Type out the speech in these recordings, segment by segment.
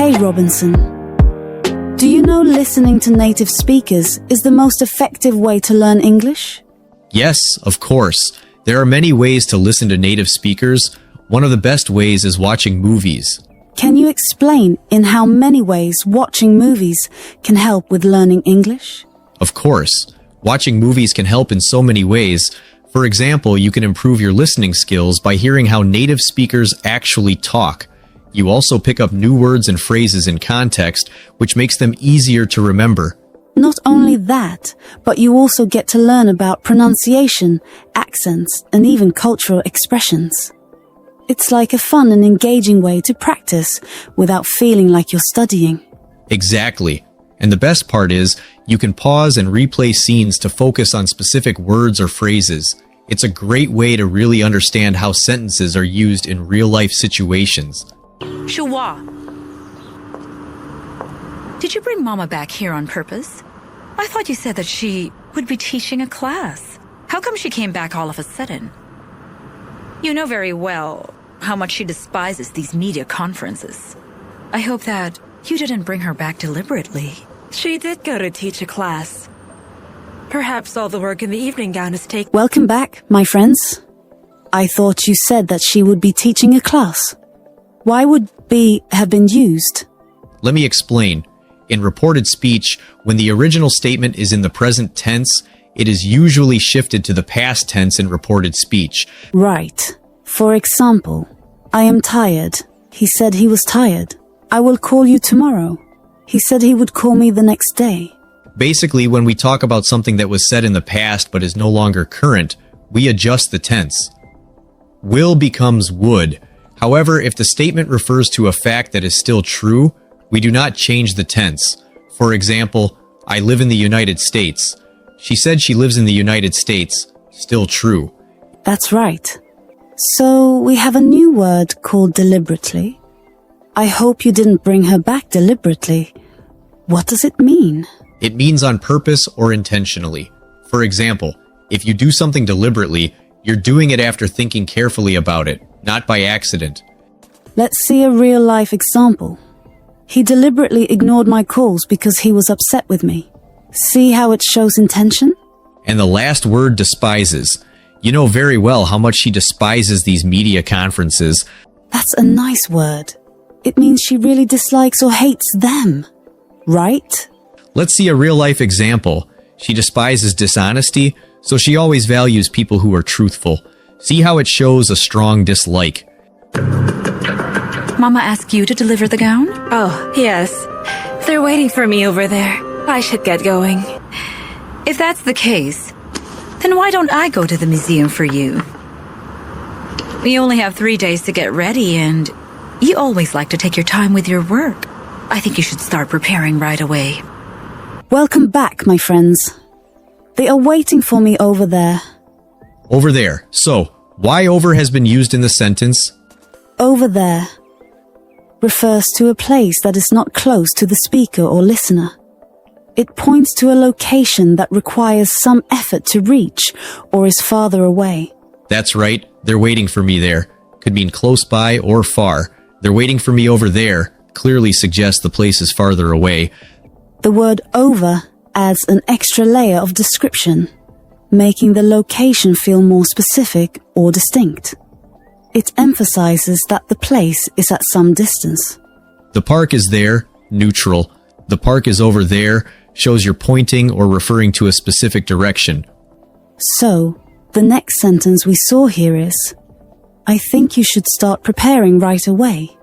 Hey Robinson, do you know listening to native speakers is the most effective way to learn English? Yes, of course. There are many ways to listen to native speakers. One of the best ways is watching movies. Can you explain in how many ways watching movies can help with learning English? Of course. Watching movies can help in so many ways. For example, you can improve your listening skills by hearing how native speakers actually talk. You also pick up new words and phrases in context, which makes them easier to remember. Not only that, but you also get to learn about pronunciation, accents, and even cultural expressions. It's like a fun and engaging way to practice without feeling like you're studying. Exactly. And the best part is, you can pause and replay scenes to focus on specific words or phrases. It's a great way to really understand how sentences are used in real-life situations. Shua, did you bring Mama back here on purpose? I thought you said that she would be teaching a class. How come she came back all of a sudden? You know very well how much she despises these media conferences. I hope that you didn't bring her back deliberately. She did go to teach a class. Perhaps all the work in the evening gown is taken. Welcome back, my friends. I thought you said that she would be teaching a class. Why would be have been used? Let me explain. In reported speech, when the original statement is in the present tense, it is usually shifted to the past tense in reported speech. Right. For example, I am tired. He said he was tired. I will call you tomorrow. He said he would call me the next day. Basically, when we talk about something that was said in the past but is no longer current, we adjust the tense. Will becomes would. However, if the statement refers to a fact that is still true, we do not change the tense. For example, I live in the United States. She said she lives in the United States. Still true. That's right. So we have a new word called deliberately. I hope you didn't bring her back deliberately. What does it mean? It means on purpose or intentionally. For example, if you do something deliberately, you're doing it after thinking carefully about it, not by accident. Let's see a real-life example. He deliberately ignored my calls because he was upset with me. See how it shows intention? And the last word, despises. You know very well how much she despises these media conferences. That's a nice word. It means she really dislikes or hates them, right? Let's see a real-life example. She despises dishonesty, so she always values people who are truthful. See how it shows a strong dislike. Mama asked you to deliver the gown? Oh, yes. They're waiting for me over there. I should get going. If that's the case, then why don't I go to the museum for you? We only have 3 days to get ready, and you always like to take your time with your work. I think you should start preparing right away. Welcome back, my friends. They are waiting for me over there. Over there. So, why over has been used in the sentence? Over there refers to a place that is not close to the speaker or listener. It points to a location that requires some effort to reach or is farther away. That's right. They're waiting for me there. Could mean close by or far. They're waiting for me over there clearly suggests the place is farther away. The word over adds an extra layer of description, making the location feel more specific or distinct. It emphasizes that the place is at some distance. The park is there, neutral. The park is over there, shows you're pointing or referring to a specific direction. So, the next sentence we saw here is, I think you should start preparing right away.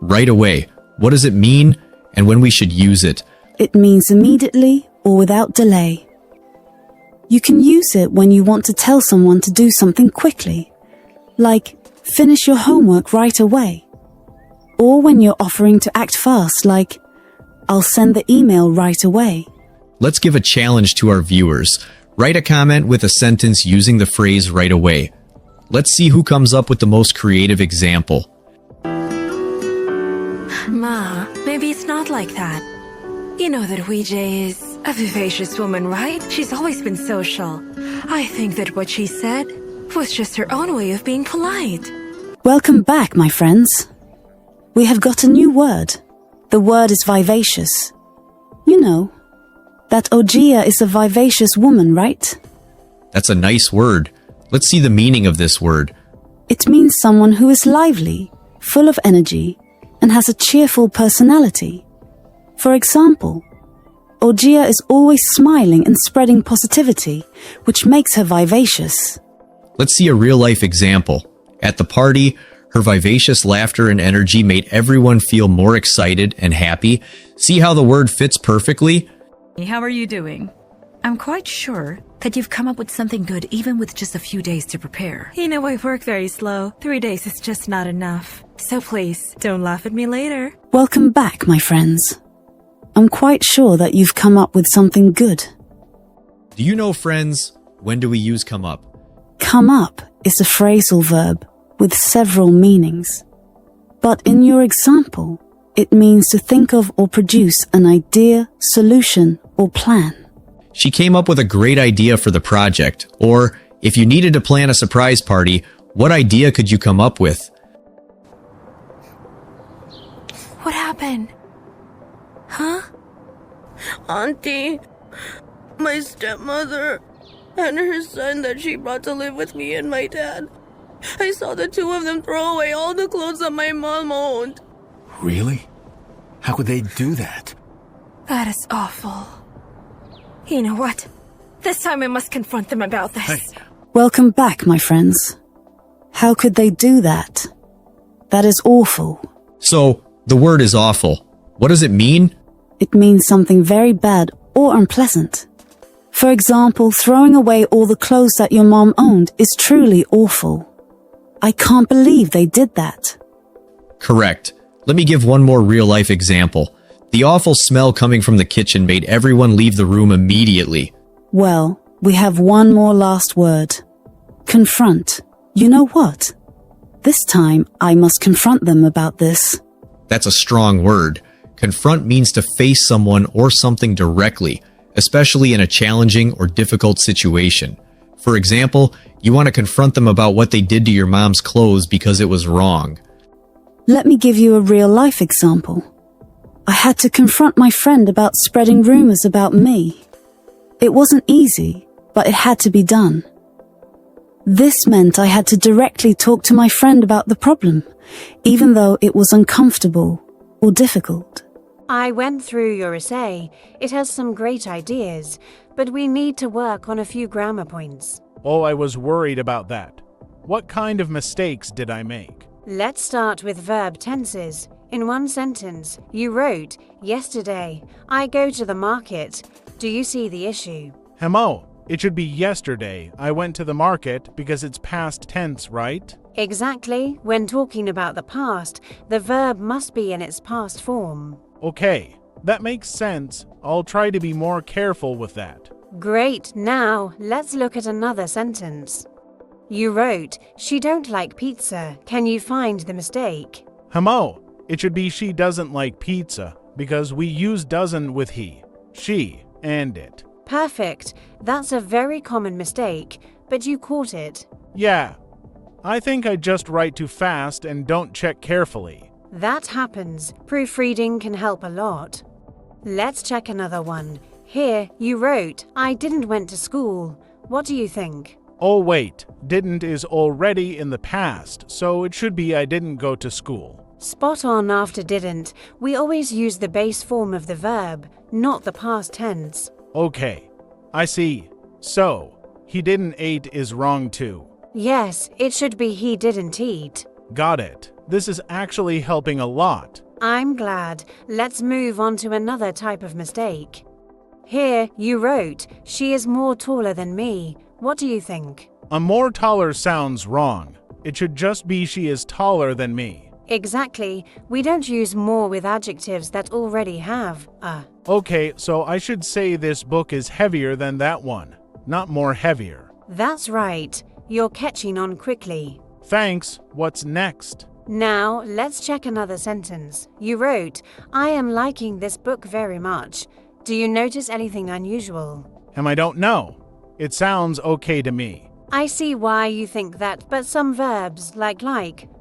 Right away. What does it mean, and when we should use it? It means immediately or without delay. You can use it when you want to tell someone to do something quickly, like finish your homework right away. Or when you're offering to act fast, like I'll send the email right away. Let's give a challenge to our viewers. Write a comment with a sentence using the phrase right away. Let's see who comes up with the most creative example. Ma, maybe it's not like that. You know that Weijie is a vivacious woman, right? She's always been social. I think that what she said was just her own way of being polite. Welcome back, my friends. We have got a new word. The word is vivacious. You know, that Ogia is a vivacious woman, right? That's a nice word. Let's see the meaning of this word. It means someone who is lively, full of energy, and has a cheerful personality. For example, Ogia is always smiling and spreading positivity, which makes her vivacious. Let's see a real-life example. At the party, her vivacious laughter and energy made everyone feel more excited and happy. See how the word fits perfectly? How are you doing? I'm quite sure that you've come up with something good even with just a few days to prepare. You know, I work very slow. 3 days is just not enough. So please, don't laugh at me later. Welcome back, my friends. I'm quite sure that you've come up with something good. Do you know, friends, when do we use come up? Come up is a phrasal verb with several meanings. But in your example, it means to think of or produce an idea, solution, or plan. She came up with a great idea for the project. Or, if you needed to plan a surprise party, what idea could you come up with? What happened? Huh? Auntie, my stepmother and her son that she brought to live with me and my dad. I saw the two of them throw away all the clothes that my mom owned. Really? How could they do that? That is awful. You know what? This time I must confront them about this. Hey, Welcome back, my friends. How could they do that? That is awful. So, the word is awful. What does it mean? It means something very bad or unpleasant. For example, throwing away all the clothes that your mom owned is truly awful. I can't believe they did that. Correct. Let me give one more real-life example. The awful smell coming from the kitchen made everyone leave the room immediately. Well, we have one more last word. Confront. You know what? This time, I must confront them about this. That's a strong word. Confront means to face someone or something directly, especially in a challenging or difficult situation. For example, you want to confront them about what they did to your mom's clothes because it was wrong. Let me give you a real-life example. I had to confront my friend about spreading rumors about me. It wasn't easy, but it had to be done. This meant I had to directly talk to my friend about the problem, even though it was uncomfortable or difficult. I went through your essay. It has some great ideas, but we need to work on a few grammar points. Oh, I was worried about that. What kind of mistakes did I make? Let's start with verb tenses. In one sentence, you wrote, yesterday, I go to the market. Do you see the issue? Hemo, it should be yesterday. I went to the market because it's past tense, right? Exactly. When talking about the past, the verb must be in its past form. Okay, that makes sense. I'll try to be more careful with that. Great. Now, let's look at another sentence. You wrote, she don't like pizza. Can you find the mistake? Hemo, it should be she doesn't like pizza because we use doesn't with he, she, and it. Perfect. That's a very common mistake, but you caught it. Yeah, I think I just write too fast and don't check carefully. That happens. Proofreading can help a lot. Let's check another one. Here, you wrote, I didn't went to school. What do you think? Oh wait, didn't is already in the past, so it should be I didn't go to school. Spot on after didn't. We always use the base form of the verb, not the past tense. Okay, I see. So, he didn't eat is wrong too. Yes, it should be he didn't eat. Got it. This is actually helping a lot. I'm glad. Let's move on to another type of mistake. Here, you wrote, she is more taller than me. What do you think? A more taller sounds wrong. It should just be she is taller than me. Exactly. We don't use more with adjectives that already have a. Okay, so I should say this book is heavier than that one, not more heavier. That's right. You're catching on quickly. Thanks. What's next? Now, let's check another sentence. You wrote, I am liking this book very much. Do you notice anything unusual? I don't know. It sounds okay to me. I see why you think that, but some verbs like,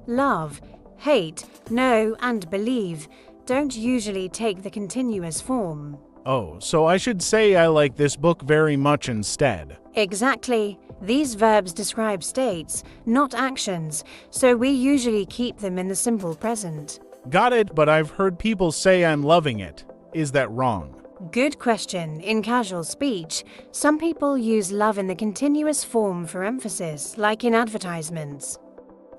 love, hate, know, and believe don't usually take the continuous form. Oh, so I should say I like this book very much instead. Exactly. These verbs describe states, not actions, so we usually keep them in the simple present. Got it, but I've heard people say I'm loving it. Is that wrong? Good question. In casual speech, some people use love in the continuous form for emphasis, like in advertisements.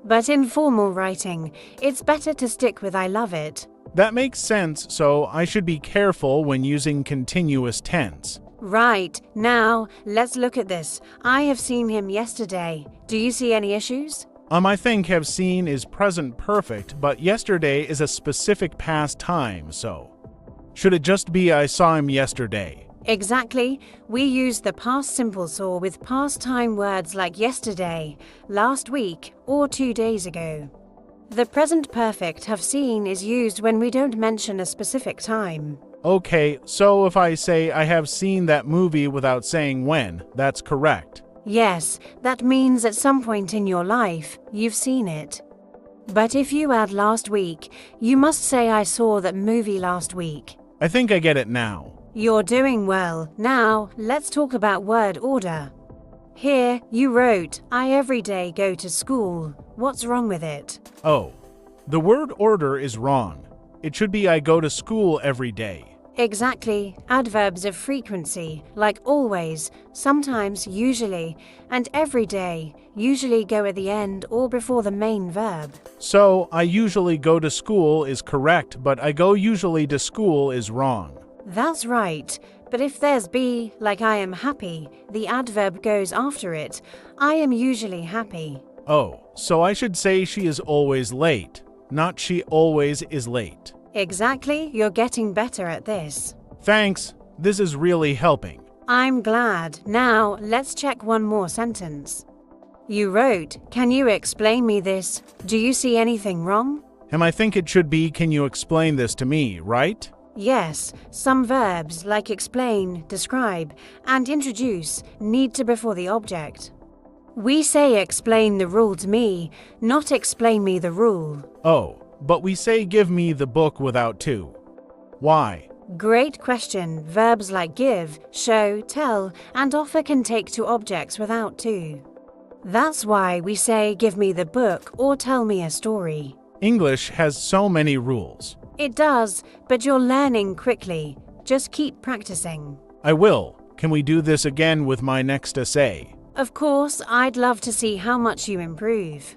But in formal writing, it's better to stick with I love it. That makes sense, so I should be careful when using continuous tense. Right. Now, let's look at this. I have seen him yesterday. Do you see any issues? I think have seen is present perfect, but yesterday is a specific past time, so. Should it just be I saw him yesterday? Exactly. We use the past simple saw with past time words like yesterday, last week, or 2 days ago. The present perfect have seen is used when we don't mention a specific time. Okay, so if I say I have seen that movie without saying when, that's correct. Yes, that means at some point in your life, you've seen it. But if you add last week, you must say I saw that movie last week. I think I get it now. You're doing well. Now, let's talk about word order. Here, you wrote, I every day go to school. What's wrong with it? Oh, the word order is wrong. It should be I go to school every day. Exactly. Adverbs of frequency, like always, sometimes, usually, and every day, usually go at the end or before the main verb. So, I usually go to school is correct, but I go usually to school is wrong. That's right. But if there's be, like I am happy, the adverb goes after it. I am usually happy. Oh, so I should say she is always late, not she always is late. Exactly. You're getting better at this. Thanks. This is really helping. I'm glad. Now, let's check one more sentence. You wrote, can you explain me this? Do you see anything wrong? I think it should be can you explain this to me, right? Yes, some verbs like explain, describe, and introduce need to before the object. We say explain the rule to me, not explain me the rule. Oh, but we say give me the book without to. Why? Great question. Verbs like give, show, tell, and offer can take to objects without to. That's why we say give me the book or tell me a story. English has so many rules. It does, but you're learning quickly. Just keep practicing. I will. Can we do this again with my next essay? Of course, I'd love to see how much you improve.